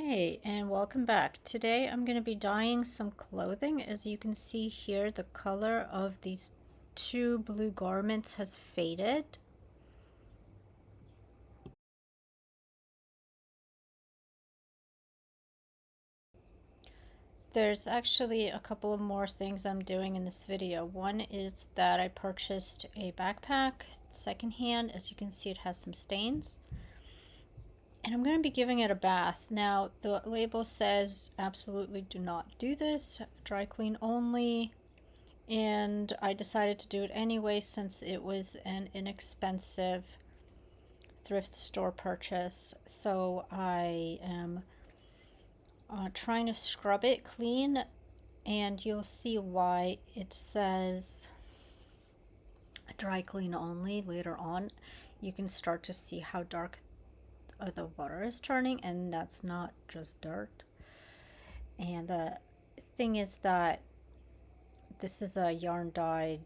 Hey, and welcome back. Today I'm going to be dyeing some clothing. As you can see here, the color of these two blue garments has faded. There's actually a couple of more things I'm doing in this video. One is that I purchased a backpack secondhand. As you can see, it has some stains. And I'm going to be giving it a bath. Now, the label says absolutely do not do this, dry clean only. And I decided to do it anyway since it was an inexpensive thrift store purchase. So I am trying to scrub it clean, and you'll see why it says dry clean only later on. You can start to see how dark the water is turning, and that's not just dirt. And the thing is that this is a yarn dyed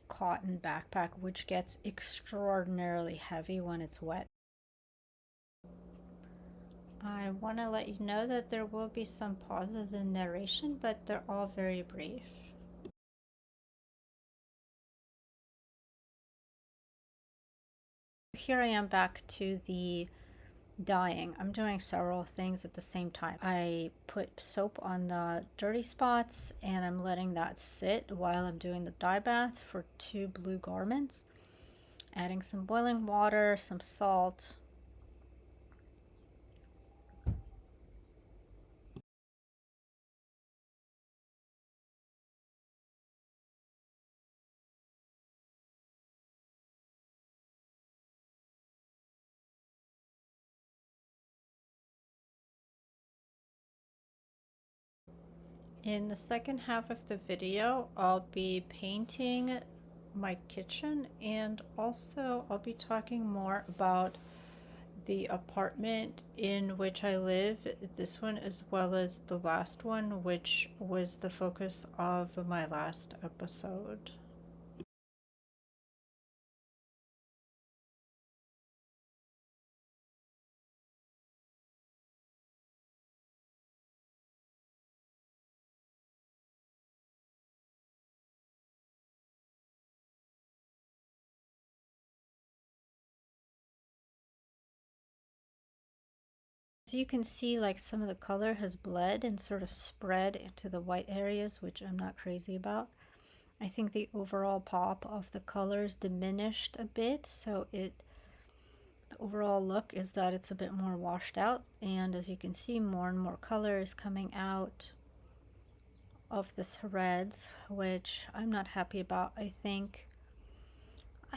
cotton backpack, which gets extraordinarily heavy when it's wet. I want to let you know that there will be some pauses in narration, but they're all very brief. Here I am back to the dyeing. I'm doing several things at the same time. I put soap on the dirty spots and I'm letting that sit while I'm doing the dye bath for two blue garments. Adding some boiling water, some salt. In the second half of the video, I'll be painting my kitchen, and also I'll be talking more about the apartment in which I live, this one as well as the last one, which was the focus of my last episode. So you can see like some of the color has bled and sort of spread into the white areas, which I'm not crazy about. I think the overall pop of the colors diminished a bit, so the overall look is that it's a bit more washed out, and as you can see, more and more color is coming out of the threads, which I'm not happy about. I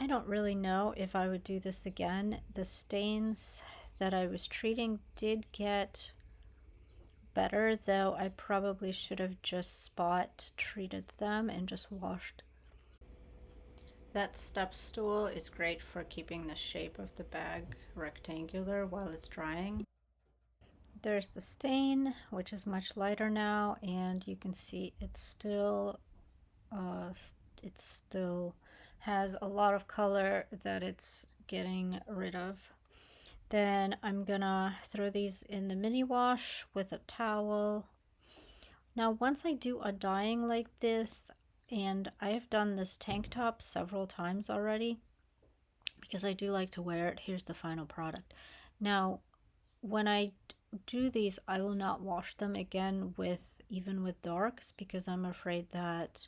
don't really know if I would do this again. The stains that I was treating did get better, though I probably should have just spot treated them and just washed. That step stool is great for keeping the shape of the bag rectangular while it's drying. There's the stain, which is much lighter now, and you can see uh, it still has a lot of color that it's getting rid of. Then I'm gonna throw these in the mini wash with a towel. Now, once I do a dyeing like this, and I have done this tank top several times already because I do like to wear it. Here's the final product. Now, when I do these, I will not wash them again even with darks, because I'm afraid that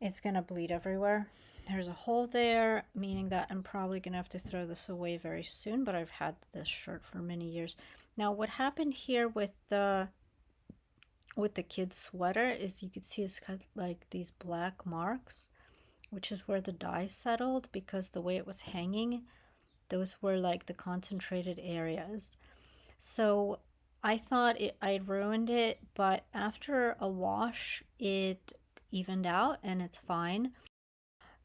it's gonna bleed everywhere. There's a hole there, meaning that I'm probably gonna have to throw this away very soon, but I've had this shirt for many years. Now, what happened here with the kid's sweater is you could see it's got like these black marks, which is where the dye settled, because the way it was hanging, those were like the concentrated areas. So I thought I'd ruined it, but after a wash, it evened out and it's fine.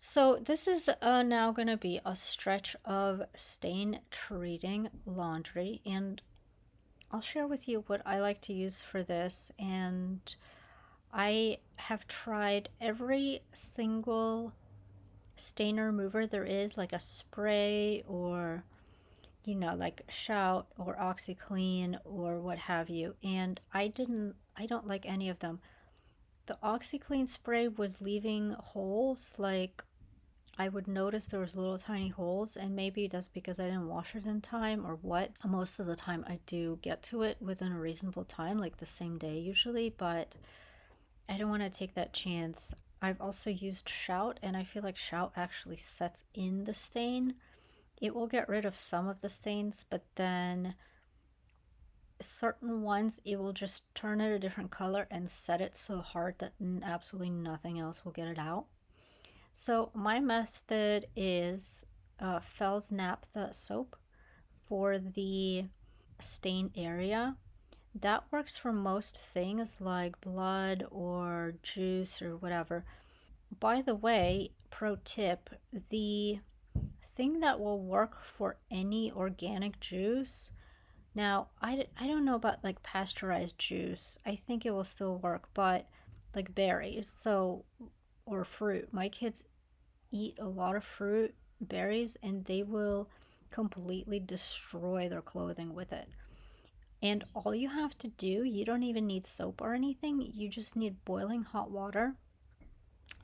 So this is now going to be a stretch of stain treating laundry, and I'll share with you what I like to use for this. And I have tried every single stain remover there is, like a spray or like Shout or OxyClean or what have you. And I don't like any of them. The OxyClean spray was leaving holes, like I would notice there was little tiny holes, and maybe that's because I didn't wash it in time or what. Most of the time I do get to it within a reasonable time, like the same day usually, but I don't want to take that chance. I've also used Shout, and I feel like Shout actually sets in the stain. It will get rid of some of the stains, but then certain ones it will just turn it a different color and set it so hard that absolutely nothing else will get it out. So my method is Fells Naphtha soap for the stain area. That works for most things like blood or juice or whatever. By the way, pro tip, the thing that will work for any organic juice. Now, I don't know about like pasteurized juice. I think it will still work, but like berries, so or fruit. My kids eat a lot of fruit, berries, and they will completely destroy their clothing with it. And all you have to do, you don't even need soap or anything. You just need boiling hot water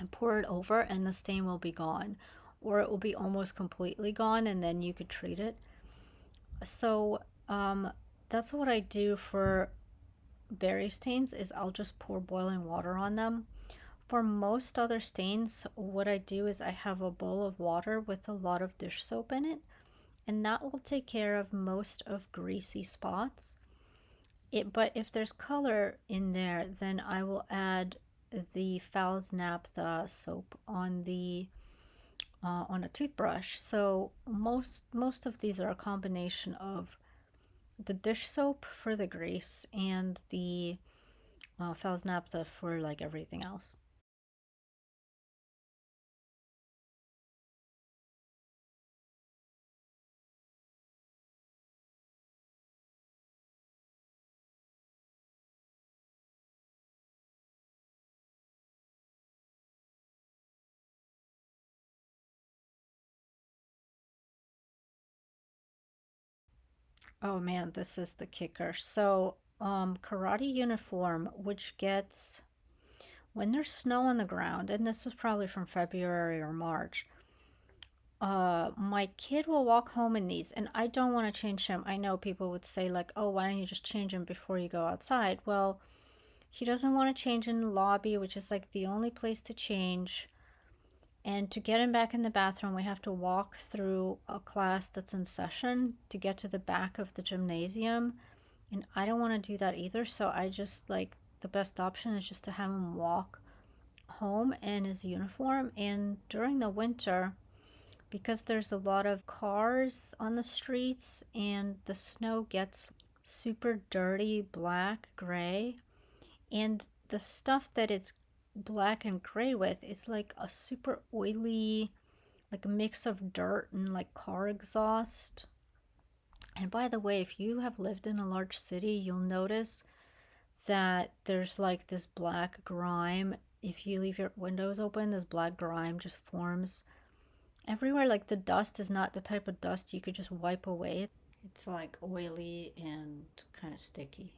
and pour it over, and the stain will be gone. Or it will be almost completely gone, and then you could treat it. So, that's what I do for berry stains is I'll just pour boiling water on them. For most other stains, what I do is I have a bowl of water with a lot of dish soap in it, and that will take care of most of greasy spots. But if there's color in there, then I will add the Fowl's Naphtha soap on a toothbrush. So most of these are a combination of the dish soap for the grease and the Fowl's Naphtha for like everything else. Oh man, this is the kicker. So, karate uniform, which gets when there's snow on the ground, and this was probably from February or March. My kid will walk home in these, and I don't want to change him. I know people would say like, "Oh, why don't you just change him before you go outside?" Well, he doesn't want to change in the lobby, which is like the only place to change. And to get him back in the bathroom, we have to walk through a class that's in session to get to the back of the gymnasium. And I don't want to do that either. So I just like the best option is just to have him walk home in his uniform. And during the winter, because there's a lot of cars on the streets and the snow gets super dirty, black, gray, and the stuff that it's black and gray with is like a super oily, like a mix of dirt and like car exhaust. And by the way, if you have lived in a large city, you'll notice that there's like this black grime. If you leave your windows open, this black grime just forms everywhere. Like the dust is not the type of dust you could just wipe away. It's like oily and kind of sticky.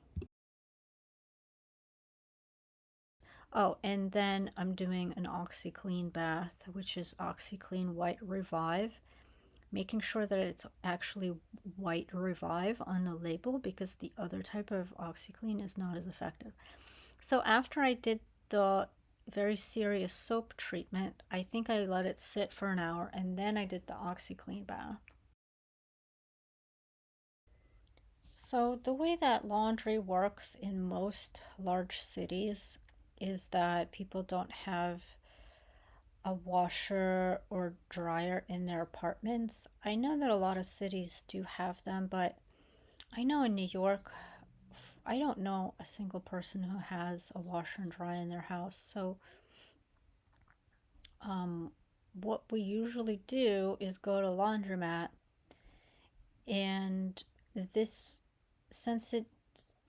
Oh, and then I'm doing an OxyClean bath, which is OxyClean White Revive, making sure that it's actually White Revive on the label because the other type of OxyClean is not as effective. So after I did the very serious soap treatment, I think I let it sit for an hour and then I did the OxyClean bath. So, the way that laundry works in most large cities is that people don't have a washer or dryer in their apartments. I know that a lot of cities do have them, but I know in New York, I don't know a single person who has a washer and dryer in their house. So, um, what we usually do is go to laundromat, and this, since it's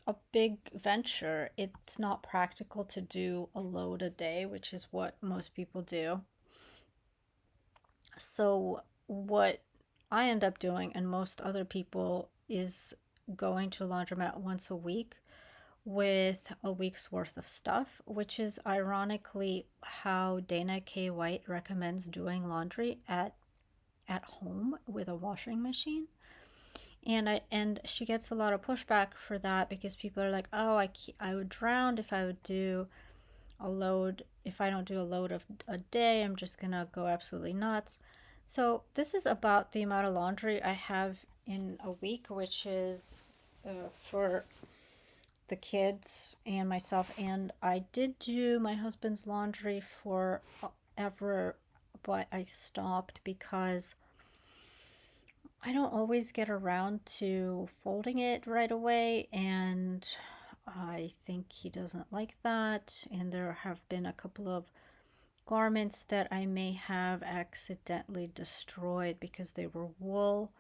a big venture, it's not practical to do a load a day, which is what most people do. So, what I end up doing, and most other people, is going to laundromat once a week with a week's worth of stuff, which is ironically how Dana K. White recommends doing laundry at home with a washing machine. And she gets a lot of pushback for that because people are like, "Oh, I would drown if I would do a load. If I don't do a load of a day, I'm just gonna go absolutely nuts." So this is about the amount of laundry I have in a week, which is for the kids and myself. And I did do my husband's laundry for ever, but I stopped because I don't always get around to folding it right away, and I think he doesn't like that. And there have been a couple of garments that I may have accidentally destroyed because they were wool.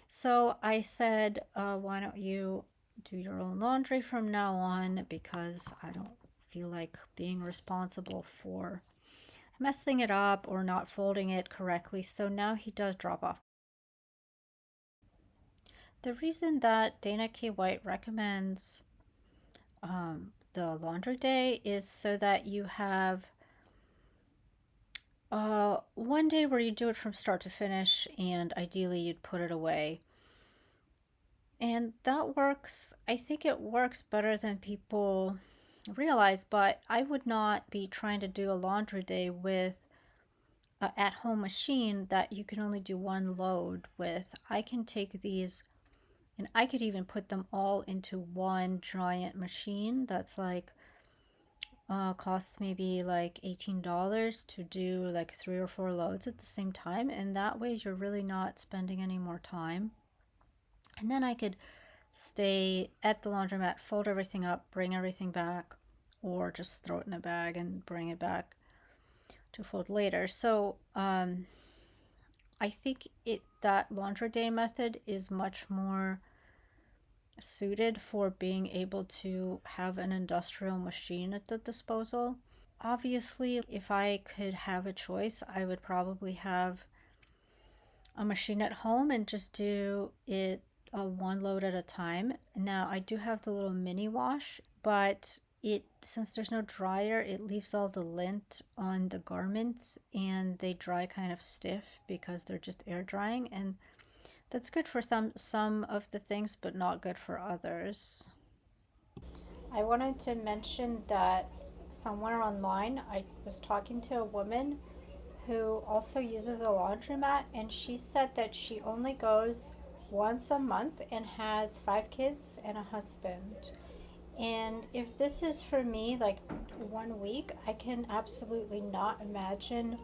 So I said, why don't you do your own laundry from now on, because I don't feel like being responsible for messing it up or not folding it correctly. So now he does drop off. The reason that Dana K. White recommends the laundry day is so that you have one day where you do it from start to finish, and ideally you'd put it away. And that works. I think it works better than people realize, but I would not be trying to do a laundry day with an at home machine that you can only do one load with. I can take these and I could even put them all into one giant machine that's like costs maybe like $18 to do like 3 or 4 loads at the same time, and that way you're really not spending any more time. And then I could stay at the laundromat, fold everything up, bring everything back, or just throw it in a bag and bring it back to fold later. So I think it that laundry day method is much more suited for being able to have an industrial machine at the disposal. Obviously, if I could have a choice, I would probably have a machine at home and just do it one load at a time. Now, I do have the little mini wash, but it since there's no dryer, it leaves all the lint on the garments and they dry kind of stiff because they're just air drying, and that's good for some of the things but not good for others. I wanted to mention that somewhere online I was talking to a woman who also uses a laundromat, and she said that she only goes once a month and has 5 kids and a husband. And if this is for me, like 1 week, I can absolutely not imagine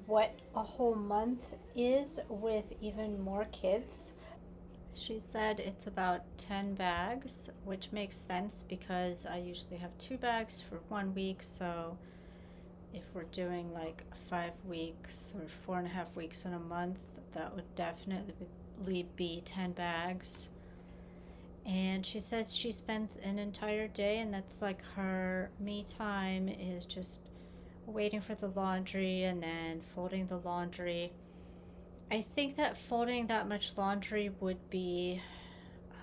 what a whole month is with even more kids. She said it's about 10 bags, which makes sense because I usually have 2 bags for 1 week. So if we're doing like 5 weeks or 4.5 weeks in a month, that would definitely be 10 bags. And she says she spends an entire day, and that's like her me time, is just waiting for the laundry and then folding the laundry. I think that folding that much laundry would be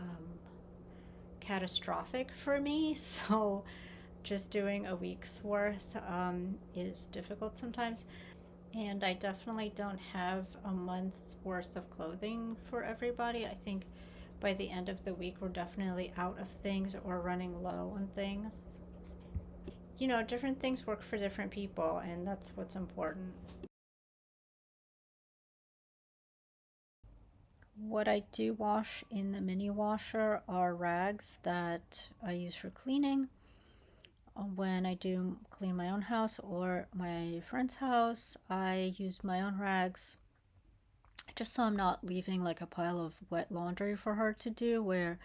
um, catastrophic for me. So just doing a week's worth is difficult sometimes. And I definitely don't have a month's worth of clothing for everybody. I think by the end of the week, we're definitely out of things or running low on things. Different things work for different people, and that's what's important. What I do wash in the mini washer are rags that I use for cleaning. When I do clean my own house or my friend's house, I use my own rags just so I'm not leaving like a pile of wet laundry for her to do where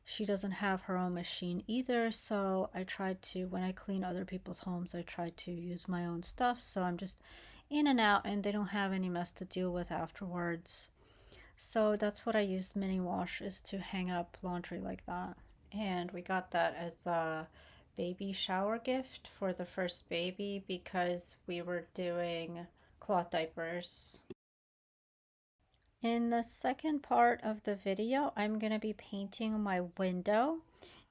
she doesn't have her own machine either. So I try to, when I clean other people's homes, I try to use my own stuff. So I'm just in and out and they don't have any mess to deal with afterwards. So that's what I use mini wash, is to hang up laundry like that. And we got that as a baby shower gift for the first baby because we were doing cloth diapers. In the second part of the video, I'm going to be painting my window,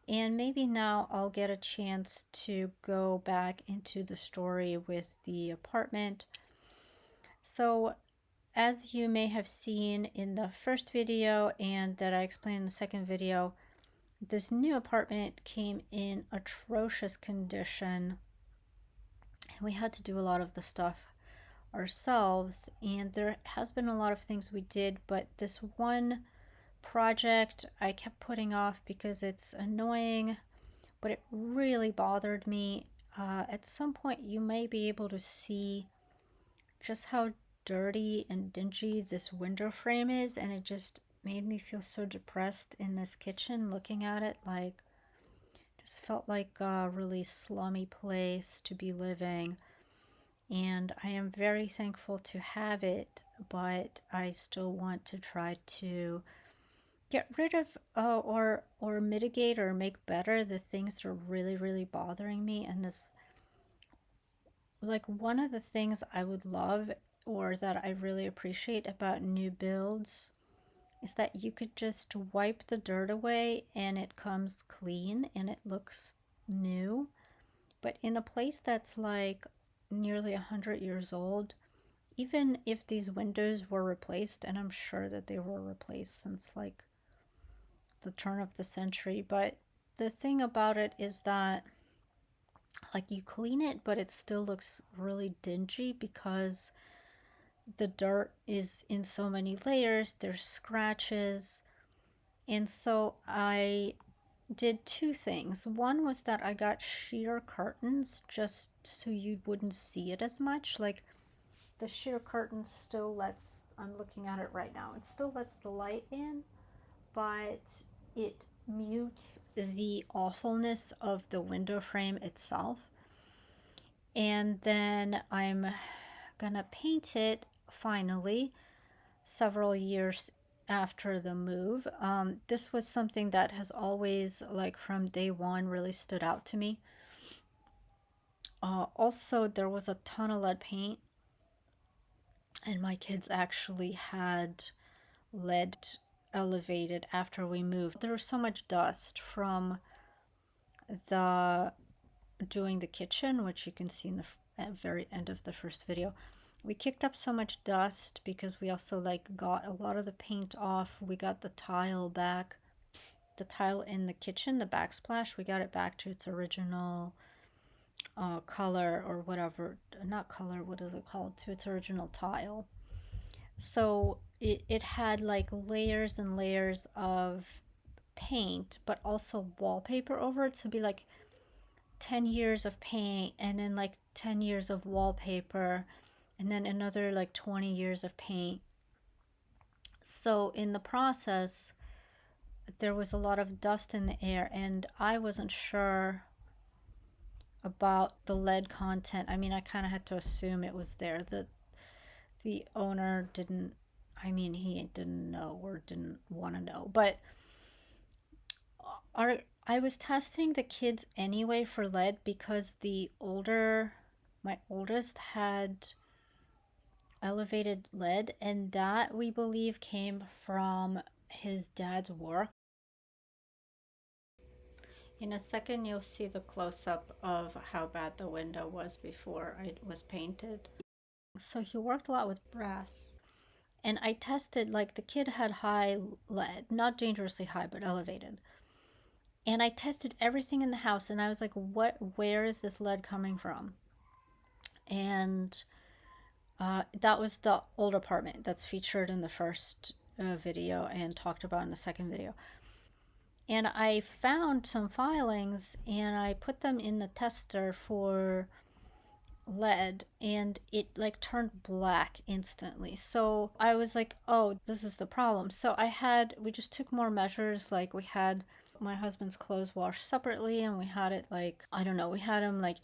and maybe now I'll get a chance to go back into the story with the apartment. So as you may have seen in the first video and that I explained in the second video, this new apartment came in atrocious condition, and we had to do a lot of the stuff ourselves, and there has been a lot of things we did, but this one project I kept putting off because it's annoying, but it really bothered me. At some point you may be able to see just how dirty and dingy this window frame is, and it just made me feel so depressed in this kitchen looking at it. Like, just felt like a really slummy place to be living, and I am very thankful to have it, but I still want to try to get rid of or mitigate or make better the things that are really bothering me. And this, like, one of the things I would love or that I really appreciate about new builds is that you could just wipe the dirt away and it comes clean and it looks new. But in a place that's like nearly 100 years old, even if these windows were replaced, and I'm sure that they were replaced since like the turn of the century, but the thing about it is that like you clean it, but it still looks really dingy because the dirt is in so many layers, there's scratches. And so I did two things. One was that I got sheer curtains just so you wouldn't see it as much. Like, the sheer curtain still lets, I'm looking at it right now, it still lets the light in, but it mutes the awfulness of the window frame itself. And then I'm gonna paint it finally several years after the move. This was something that has always, like from day one, really stood out to me. Also, there was a ton of lead paint, and my kids actually had lead elevated after we moved. There was so much dust from the doing the kitchen, which you can see in the very end of the first video. We kicked up so much dust because we also like got a lot of the paint off. We got the tile back, the tile in the kitchen, the backsplash, we got it back to its original color, or whatever, not color, what is it called, to its original tile. So it had like layers and layers of paint, but also wallpaper over it. So it'd be like 10 years of paint and then like 10 years of wallpaper and then another like 20 years of paint. So in the process, there was a lot of dust in the air, and I wasn't sure about the lead content. I mean, I kind of had to assume it was there. The owner didn't, I mean, he didn't know or didn't want to know, but I was testing the kids anyway for lead because my oldest had elevated lead, and that we believe came from his dad's work. In a second, you'll see the close-up of how bad the window was before it was painted. So he worked a lot with brass. And I tested, like, the kid had high lead, not dangerously high, but elevated. And I tested everything in the house, and I was like, where is this lead coming from? And that was the old apartment that's featured in the first video and talked about in the second video. And I found some filings and I put them in the tester for lead, and it like turned black instantly. So I was like, oh, this is the problem. So we just took more measures. Like, we had my husband's clothes washed separately, and we had it like, I don't know, we had him like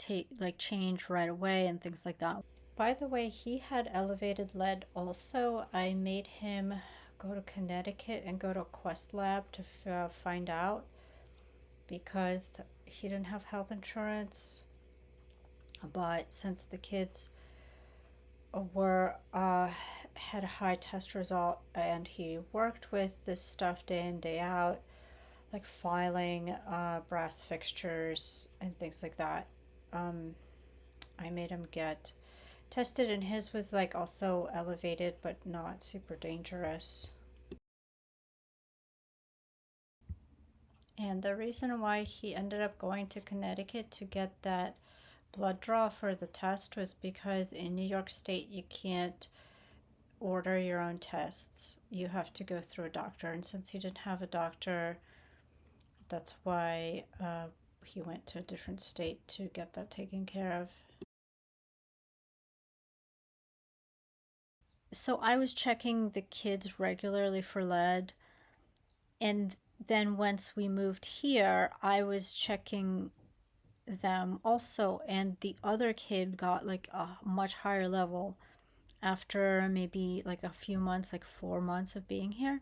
change right away and things like that. By the way, he had elevated lead also. I made him go to Connecticut and go to Quest Lab to find out, because he didn't have health insurance. But since the kids were had a high test result, and he worked with this stuff day in day out, like filing brass fixtures and things like that. um, I made him get tested, and his was like also elevated but not super dangerous. And the reason why he ended up going to Connecticut to get that blood draw for the test was because in New York State you can't order your own tests. You have to go through a doctor. And since he didn't have a doctor, that's why he went to a different state to get that taken care of. So I was checking the kids regularly for lead. And then once we moved here, I was checking them also. And the other kid got like a much higher level after maybe like a few months, like 4 months of being here.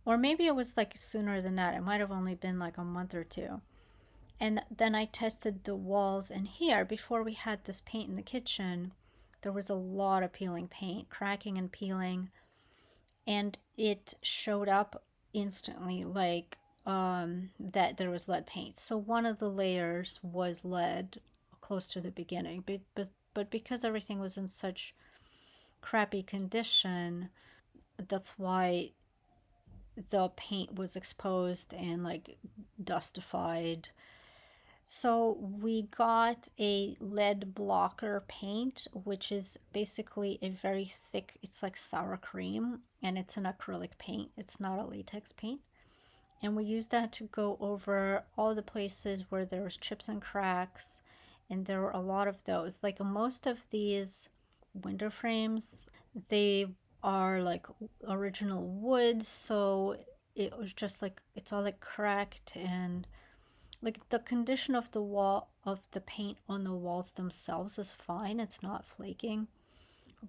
Or maybe it was like sooner than that. It might have only been like a month or two. And then I tested the walls in here before we had this paint in the kitchen. There was a lot of peeling paint, cracking and peeling, and it showed up instantly like that there was lead paint. So one of the layers was lead close to the beginning, but because everything was in such crappy condition, that's why the paint was exposed and like dustified. So we got a lead blocker paint, which is basically a very thick, it's like sour cream, and it's an acrylic paint. It's not a latex paint. And we used that to go over all the places where there was chips and cracks, and there were a lot of those. Like most of these window frames, they are like original wood, so it was just like it's all like cracked, and like the condition of the wall of the paint on the walls themselves is fine, it's not flaking,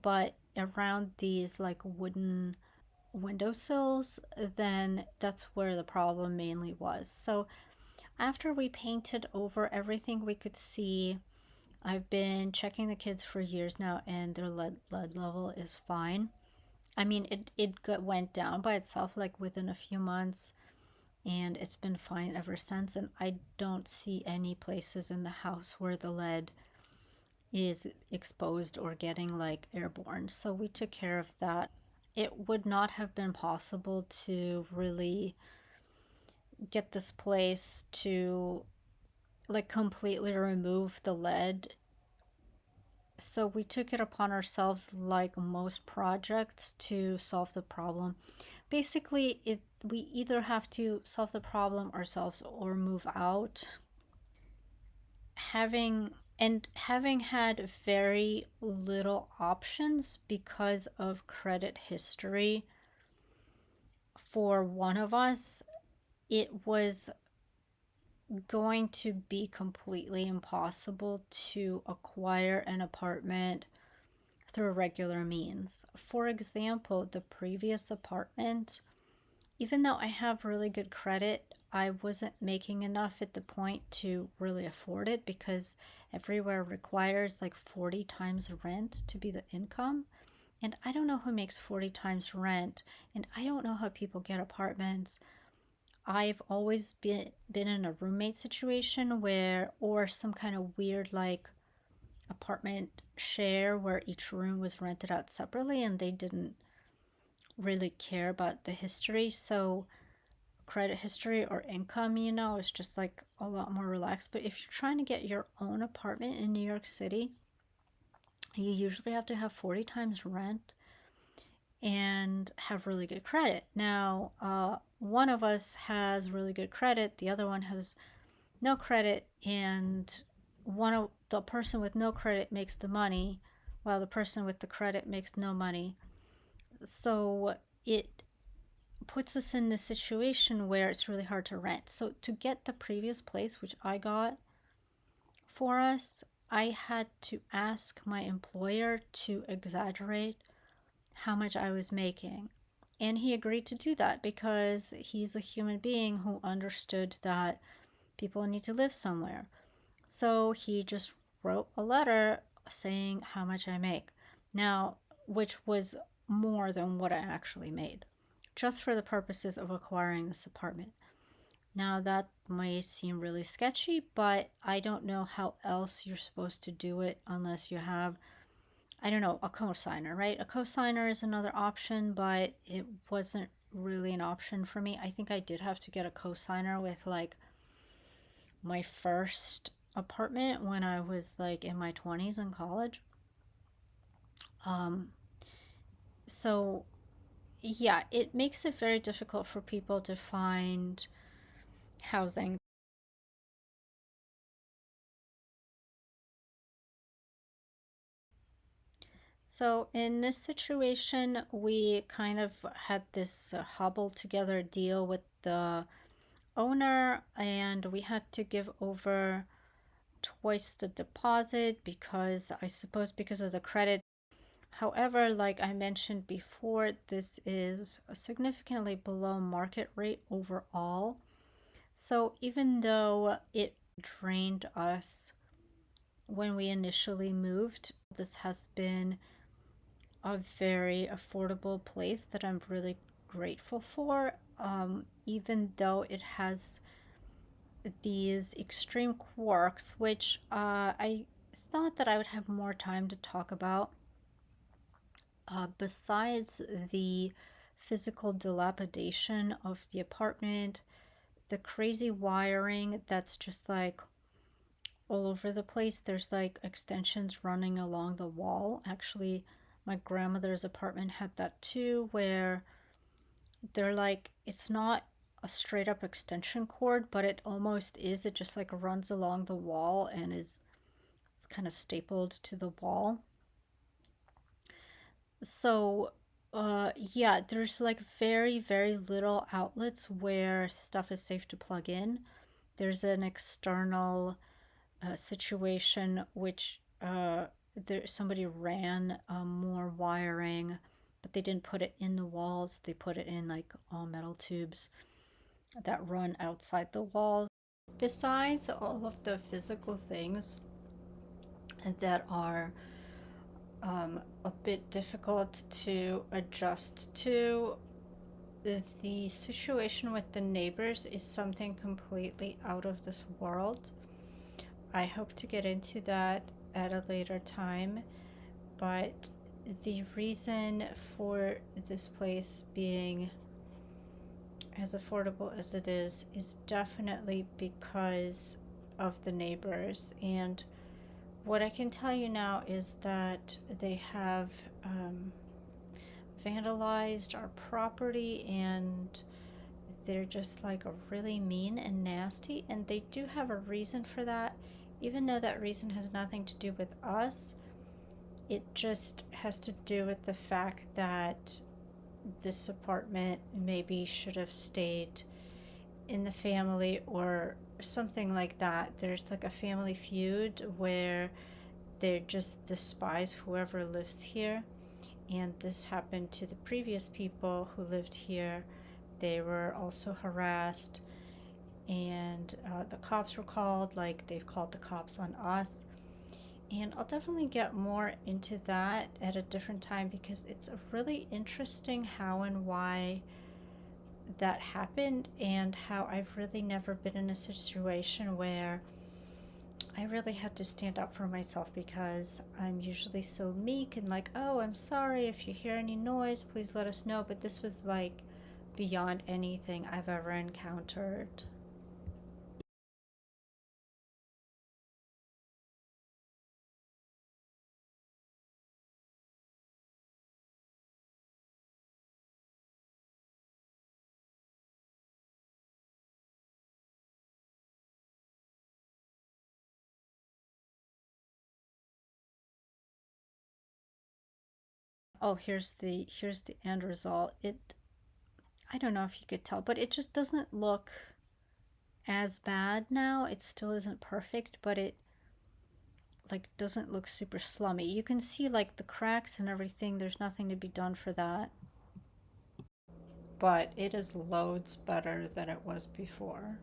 but around these like wooden windowsills, then that's where the problem mainly was. So after we painted over everything we could see, I've been checking the kids for years now, and their lead level is fine. I mean, it went down by itself like within a few months, and it's been fine ever since. And I don't see any places in the house where the lead is exposed or getting like airborne. So we took care of that. It would not have been possible to really get this place to like completely remove the lead. So we took it upon ourselves, like most projects, to solve the problem. Basically, we either have to solve the problem ourselves or move out. Having had very little options because of credit history for one of us, it was going to be completely impossible to acquire an apartment through regular means. For example, the previous apartment, even though I have really good credit, I wasn't making enough at the point to really afford it because everywhere requires like 40 times rent to be the income. And I don't know who makes 40 times rent, and I don't know how people get apartments. I've always been in a roommate situation where, or some kind of weird like apartment share where each room was rented out separately and they didn't really care about the history. So credit history or income, is just like a lot more relaxed. But if you're trying to get your own apartment in New York City, you usually have to have 40 times rent and have really good credit. Now, one of us has really good credit, the other one has no credit, and one of the person with no credit makes the money while the person with the credit makes no money. So it puts us in this situation where it's really hard to rent. So to get the previous place, which I got for us, I had to ask my employer to exaggerate how much I was making. And he agreed to do that because he's a human being who understood that people need to live somewhere. So he just wrote a letter saying how much I make. Now, which was more than what I actually made, just for the purposes of acquiring this apartment. Now, that may seem really sketchy, but I don't know how else you're supposed to do it unless you have, I don't know, a cosigner, right? A cosigner is another option, but it wasn't really an option for me. I think I did have to get a cosigner with like my first apartment when I was like in my 20s in college. Um, so yeah, it makes it very difficult for people to find housing. So in this situation, we kind of had this hobbled together deal with the owner, and we had to give over twice the deposit because I suppose because of the credit. However, like I mentioned before, this is significantly below market rate overall. So even though it drained us when we initially moved, this has been a very affordable place that I'm really grateful for. Even though it has these extreme quirks, which I thought that I would have more time to talk about. Besides the physical dilapidation of the apartment, the crazy wiring that's just like all over the place. There's like extensions running along the wall. Actually, my grandmother's apartment had that too, where they're like, it's not a straight up extension cord, but it almost is. It just like runs along the wall and is it's kind of stapled to the wall. So, yeah, there's like very, very little outlets where stuff is safe to plug in. There's an external situation which somebody ran more wiring, but they didn't put it in the walls. They put it in like all metal tubes that run outside the walls. Besides all of the physical things that are a bit difficult to adjust to, the situation with the neighbors is something completely out of this world. I hope to get into that at a later time, but the reason for this place being as affordable as it is definitely because of the neighbors. And what I can tell you now is that they have vandalized our property, and they're just like really mean and nasty, and they do have a reason for that. Even though that reason has nothing to do with us, it just has to do with the fact that this apartment maybe should have stayed in the family or something like that. There's like a family feud where they just despise whoever lives here. And this happened to the previous people who lived here. They were also harassed, and the cops were called. Like, they've called the cops on us. And I'll definitely get more into that at a different time because it's a really interesting how and why that happened, and how I've really never been in a situation where I really had to stand up for myself because I'm usually so meek and like, oh, I'm sorry if you hear any noise, please let us know. But this was like beyond anything I've ever encountered. Oh, here's the end result. It I don't know if you could tell, but it just doesn't look as bad now. It still isn't perfect, but it like doesn't look super slummy. You can see like the cracks and everything. There's nothing to be done for that. But it is loads better than it was before.